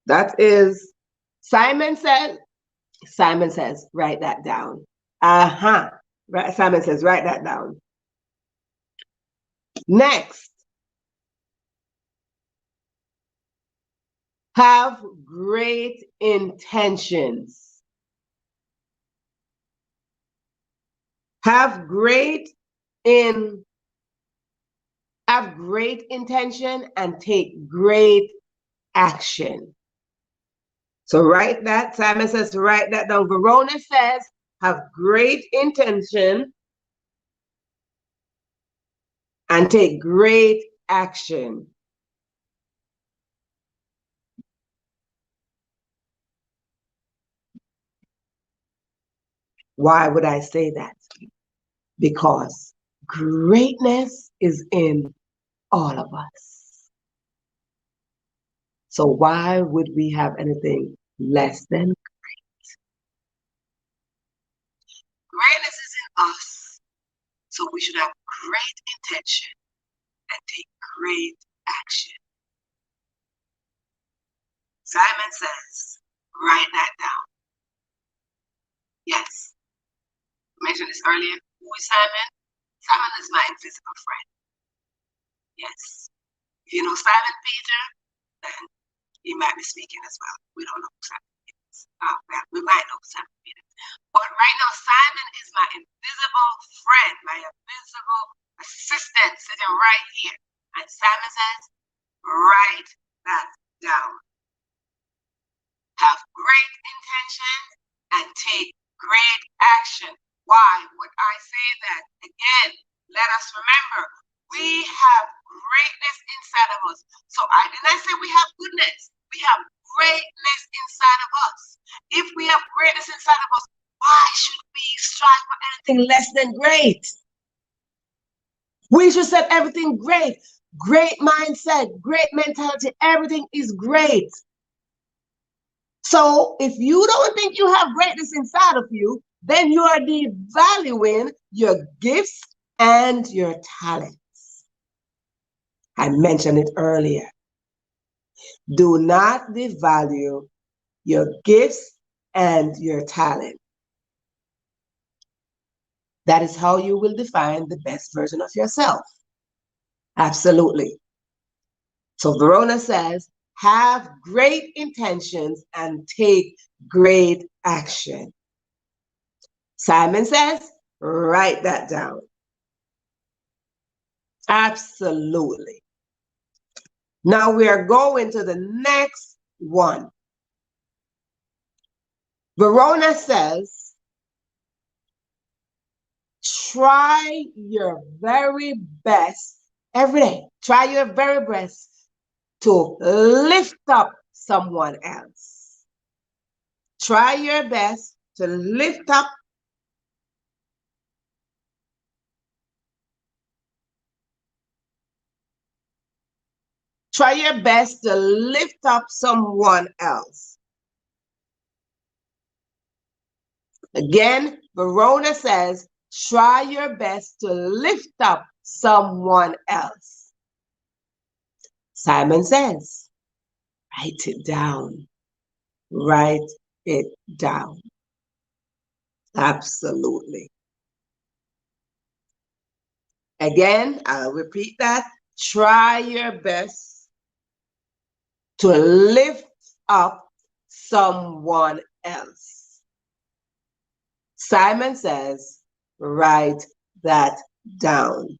That is, Simon says, write that down. Right, Simon says, write that down. Next, have great intentions. Have great intention and take great action. So write that. Simon says to write that down. Verona says, have great intention and take great action. Why would I say that? Because greatness is in all of us. So why would we have anything less than great? Greatness is in us. So we should have great intention and take great action. Simon says, write that down. Yes. I mentioned this earlier. Who is Simon? Simon is my invisible friend. Yes. If you know Simon Peter, then he might be speaking as well. We don't know who Simon is. We might know Simon Peter. But right now, Simon is my invisible friend, my invisible assistant sitting right here. And Simon says, write that down. Have great intention and take great action. Why would I say that? Again, let us remember, we have greatness inside of us. So I did not say we have goodness. We have greatness inside of us. If we have greatness inside of us, why should we strive for anything less than great? We should set everything great. Great mindset, great mentality, everything is great. So if you don't think you have greatness inside of you, then you are devaluing your gifts and your talents. I mentioned it earlier. Do not devalue your gifts and your talent. That is how you will define the best version of yourself. Absolutely. So Verona says, have great intentions and take great action. Simon says, write that down. Absolutely. Now we are going to the next one. Verona says, try your very best every day. Try your very best to lift up someone else. Try your best to lift up someone else. Again, Verona says, try your best to lift up someone else. Simon says, write it down. Write it down. Absolutely. Again, I'll repeat that. Try your best to lift up someone else. Simon says, write that down.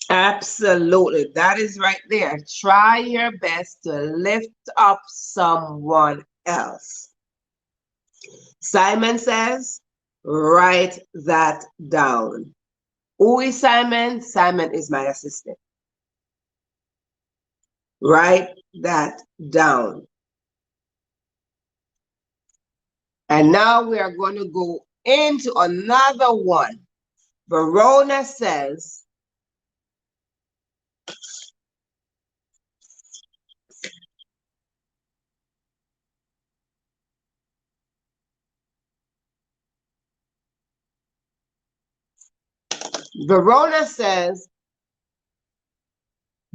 Absolutely. That is right there. Try your best to lift up someone else. Simon says, write that down. Who is Simon? Simon is my assistant. Write that down. And now we are going to go into another one. Verona says,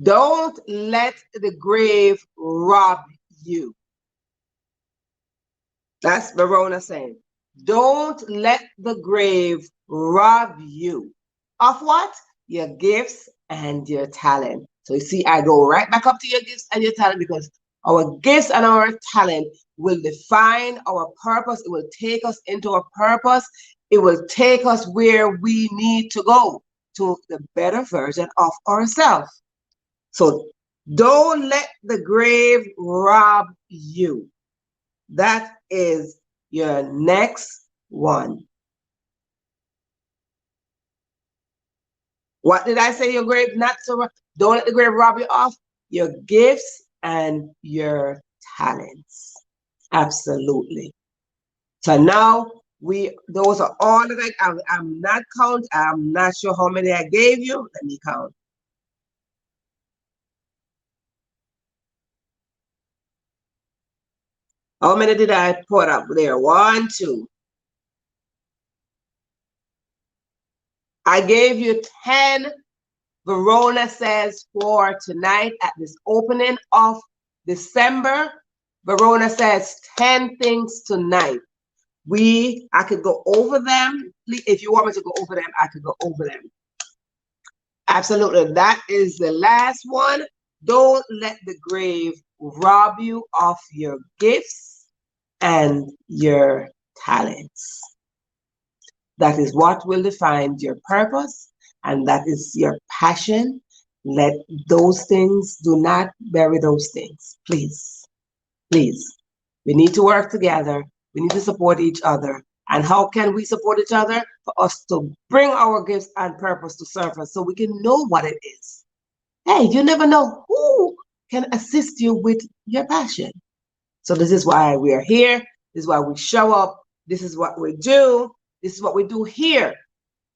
don't let the grave rob you. That's Verona saying, don't let the grave rob you. Of what? Your gifts and your talent. So you see, I go right back up to your gifts and your talent, because our gifts and our talent will define our purpose. It will take us into our purpose. It will take us where we need to go, to the better version of ourselves. So don't let the grave rob you. That is your next one. What did I say? Your grave not to, don't let the grave rob you of your gifts and your talents. Absolutely. So now those are all that I'm not count. I'm not sure how many I gave you. Let me count. How many did I put up there? 1, 2. I gave you 10. Verona says for tonight at this opening of December. Verona says 10 things tonight. I could go over them. If you want me to go over them, I could go over them. Absolutely. That is the last one. Don't let the grave rob you of your gifts and your talents. That is what will define your purpose, and that is your passion. Let those things, do not bury those things. Please, please. We need to work together. We need to support each other. And how can we support each other? For us to bring our gifts and purpose to surface so we can know what it is. Hey, you never know who can assist you with your passion. So this is why we are here. This is why we show up. This is what we do. This is what we do here.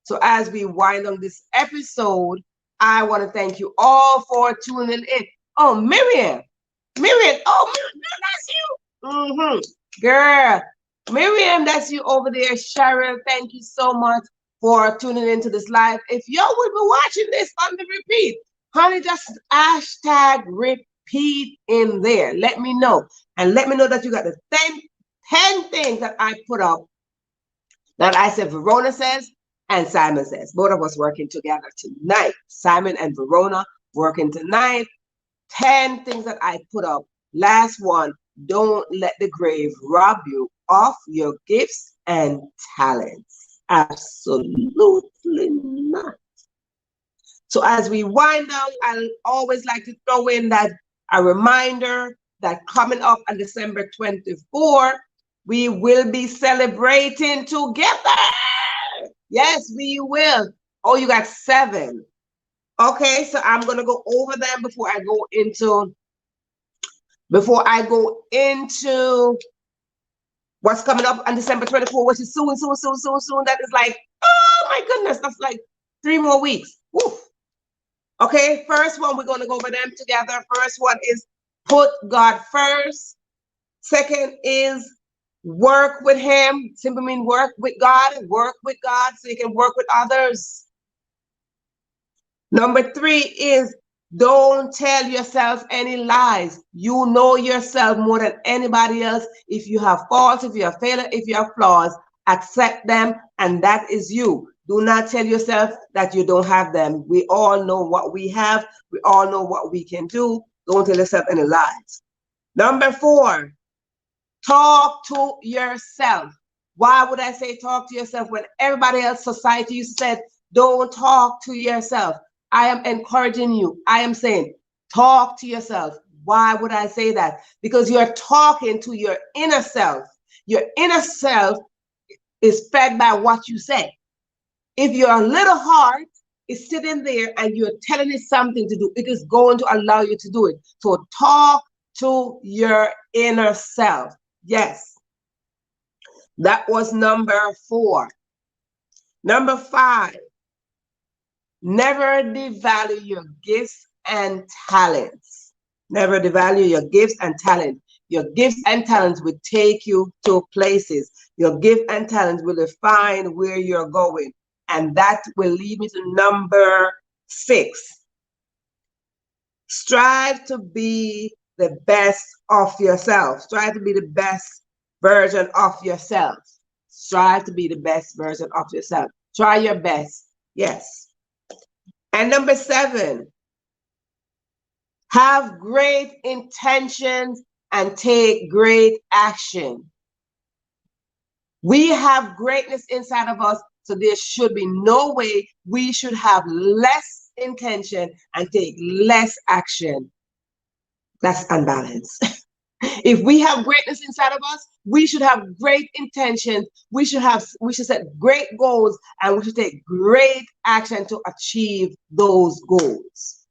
So as we wind on this episode, I want to thank you all for tuning in. Oh, Miriam. Oh, that's you. Girl, Miriam, that's you over there. Cheryl, thank you so much for tuning into this live. If y'all would be watching this on the repeat, honey, just hashtag repeat in there. Let me know. And let me know that you got the 10 things that I put up that I said Verona says and Simon says. Both of us working together tonight. Simon and Verona working tonight. 10 things that I put up. Last one, don't let the grave rob you of your gifts and talents. Absolutely not. So as we wind down, I always like to throw in that a reminder that coming up on December 24, we will be celebrating together. Yes, we will. Oh, you got 7. Okay, so I'm going to go over them before I go into What's coming up on December 24th, which is soon. That is like, oh my goodness, that's like 3 more weeks. Woo. Okay, first one, we're going to go over them together. First one is put God first. Second is work with him. Simply mean work with God so you can work with others. Number 3 is don't tell yourself any lies. You know yourself more than anybody else. If you have faults, if you have failure, if you have flaws, accept them, and that is you. Do not tell yourself that you don't have them. We all know what we have. We all know what we can do. Don't tell yourself any lies. Number 4, talk to yourself. Why would I say talk to yourself when everybody else, society said, don't talk to yourself? I am encouraging you. I am saying, talk to yourself. Why would I say that? Because you're talking to your inner self. Your inner self is fed by what you say. If your little heart is sitting there and you're telling it something to do, it is going to allow you to do it. So talk to your inner self. Yes. That was number 4. Number 5, never devalue your gifts and talents. Never devalue your gifts and talents. Your gifts and talents will take you to places. Your gift and talents will define where you're going. And that will lead me to number 6. Strive to be the best of yourself. Strive to be the best version of yourself. Strive to be the best version of yourself. Try your best. Yes. And number 7, have great intentions and take great action. We have greatness inside of us, so there should be no way we should have less intention and take less action. That's unbalanced. If we have greatness inside of us, we should have great intentions. We should set great goals, and we should take great action to achieve those goals.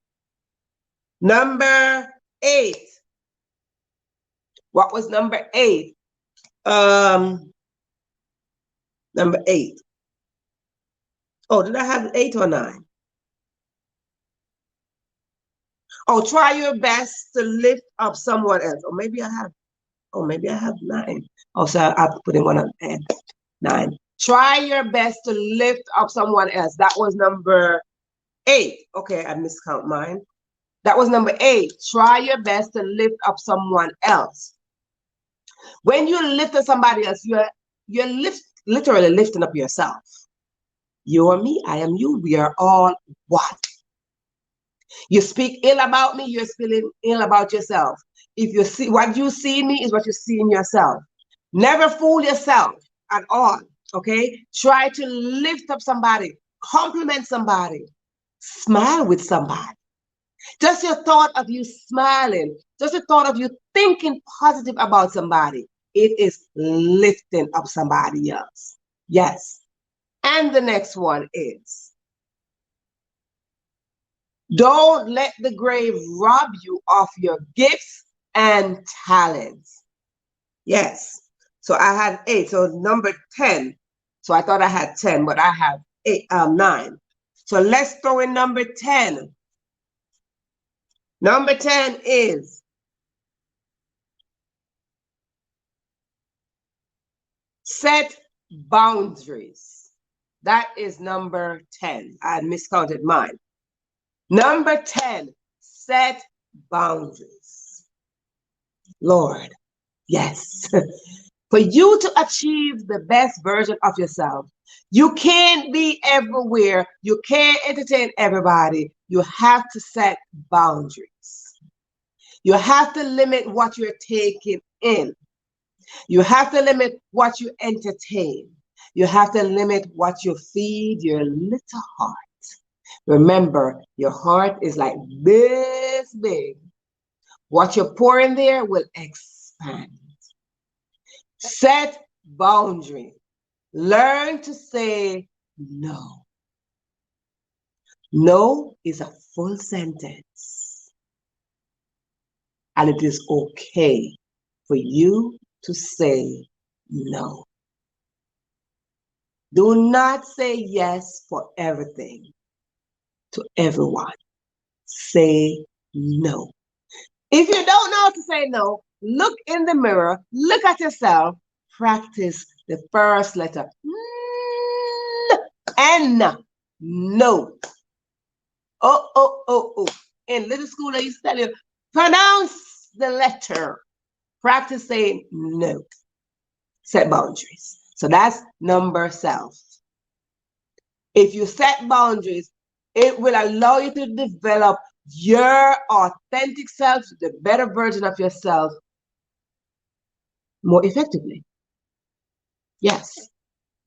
Number 8. What was number 8? Number 8. Oh, did I have 8 or 9? Oh, try your best to lift up someone else. Or maybe I have 9. Oh, so I'll put in one on 9. Try your best to lift up someone else. That was number 8. Okay, I miscount mine. That was number 8. Try your best to lift up someone else. When you lift up somebody else, you're literally lifting up yourself. You are me, I am you. We are all one. You speak ill about me, you're speaking ill about yourself. If you see what you see in me is what you see in yourself. Never fool yourself at all. Okay? Try to lift up somebody, compliment somebody, smile with somebody. Just your thought of you smiling, just the thought of you thinking positive about somebody, it is lifting up somebody else. Yes. And the next one is, don't let the grave rob you of your gifts and talents. Yes. So I had 8. So number 10. So I thought I had 10, but I have 9. So let's throw in number 10. Number 10 is set boundaries. That is number 10. I miscounted mine. Number 10, set boundaries. Lord, yes. For you to achieve the best version of yourself, you can't be everywhere. You can't entertain everybody. You have to set boundaries. You have to limit what you're taking in. You have to limit what you entertain. You have to limit what you feed your little heart. Remember, your heart is like this big. What you pour in there will expand. Set boundaries. Learn to say no. No is a full sentence. And it is okay for you to say no. Do not say yes for everything to everyone. Say no. If you don't know how to say no, look in the mirror, look at yourself, practice the first letter. N. No. Oh, oh, oh, oh. In little school, they used to tell you, pronounce the letter. Practice saying no. Set boundaries. So that's number self. If you set boundaries, it will allow you to develop your authentic self, the better version of yourself, more effectively. Yes.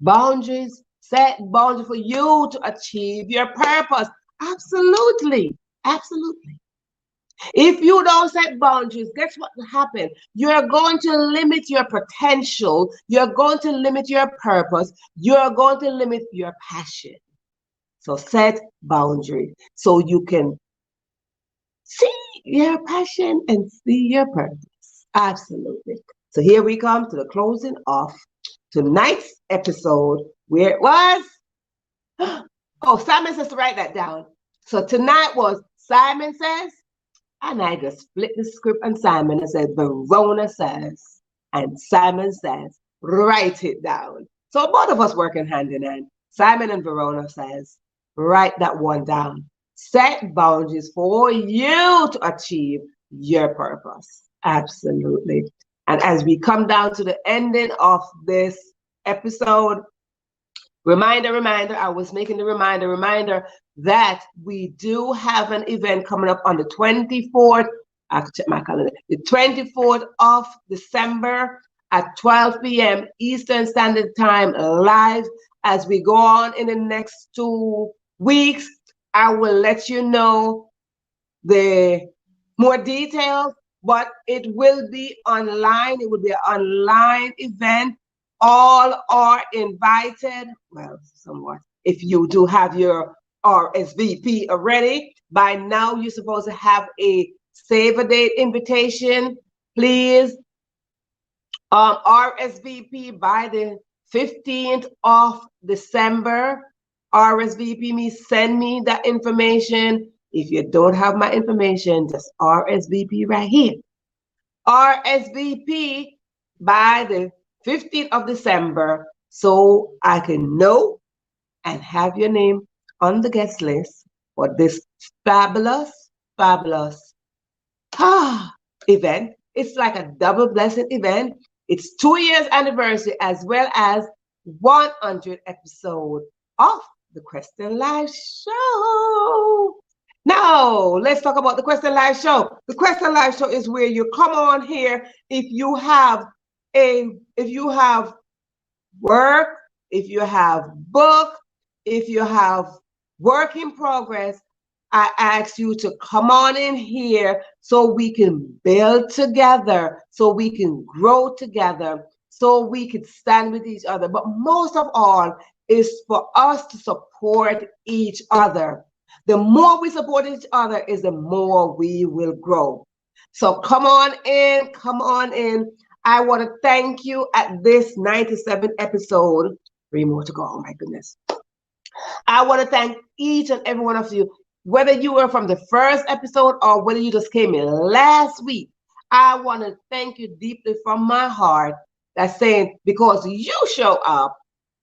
Boundaries, set boundaries for you to achieve your purpose. Absolutely. Absolutely. If you don't set boundaries, guess what will happen? You're going to limit your potential. You're going to limit your purpose. You're going to limit your passion. So set boundaries so you can see your passion and see your purpose. Absolutely. So here we come to the closing of tonight's episode, where it was. Oh, Simon says to write that down. So tonight was Simon Says, and I just split the script on Simon and said, Verona Says, and Simon Says, write it down. So both of us working hand in hand. Simon and Verona Says, write that one down. Set boundaries for you to achieve your purpose. Absolutely. And as we come down to the ending of this episode, reminder, I was making the reminder that we do have an event coming up on the 24th. I have to check my calendar. The 24th of December at 12 p.m. Eastern Standard Time, live. As we go on in the next 2 weeks, I will let you know the more details, but it will be online. It will be an online event. All are invited. Well, somewhat. If you do have your RSVP already, by now you're supposed to have a save a date invitation. Please RSVP by the 15th of December. RSVP me, send me that information. If you don't have my information, just RSVP right here. RSVP by the 15th of December so I can know and have your name on the guest list for this fabulous event. It's like a double blessed event. It's 2 years anniversary as well as 100 episode of the Question Live Show. Now, let's talk about the Question Live Show. The Question Live Show is where you come on here if you have work, if you have book, if you have work in progress. I ask you to come on in here so we can build together, so we can grow together, so we can stand with each other. But most of all is for us to support each other. The more we support each other is the more we will grow. So come on in, come on in. I want to thank you at this 97th episode. 3 more to go, oh my goodness. I want to thank each and every one of you, whether you were from the first episode or whether you just came in last week. I want to thank you deeply from my heart. That's saying, because you show up,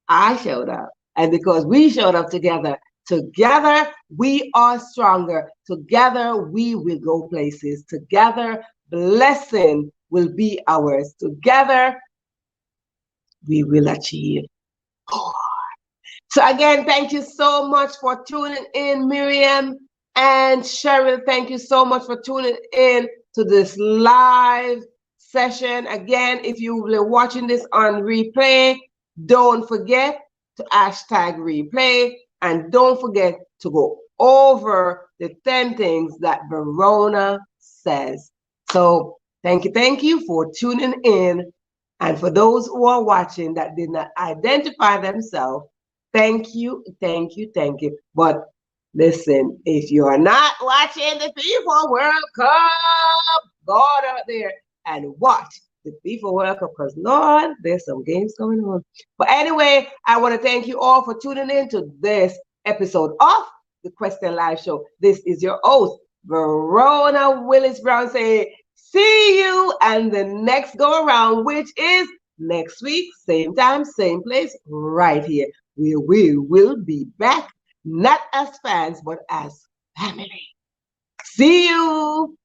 I showed up. And because we showed up together we are stronger. Together we will go places. Together, blessing will be ours. Together, we will achieve. So again, thank you so much for tuning in, Miriam and Cheryl. Thank you so much for tuning in to this live session. Again, if you're watching this on replay, don't forget to hashtag replay, and don't forget to go over the 10 things that Verona says. So thank you for tuning in. And for those who are watching that did not identify themselves, thank you. But listen, if you are not watching the FIFA World Cup, go out there and watch the FIFA World Cup because, Lord, there's some games going on. But anyway, I want to thank you all for tuning in to this episode of the Question Live Show. This is your host, Verona Willis-Brown, saying, see you and the next go around, which is next week, same time, same place, right here, where we will be back, not as fans, but as family. See you.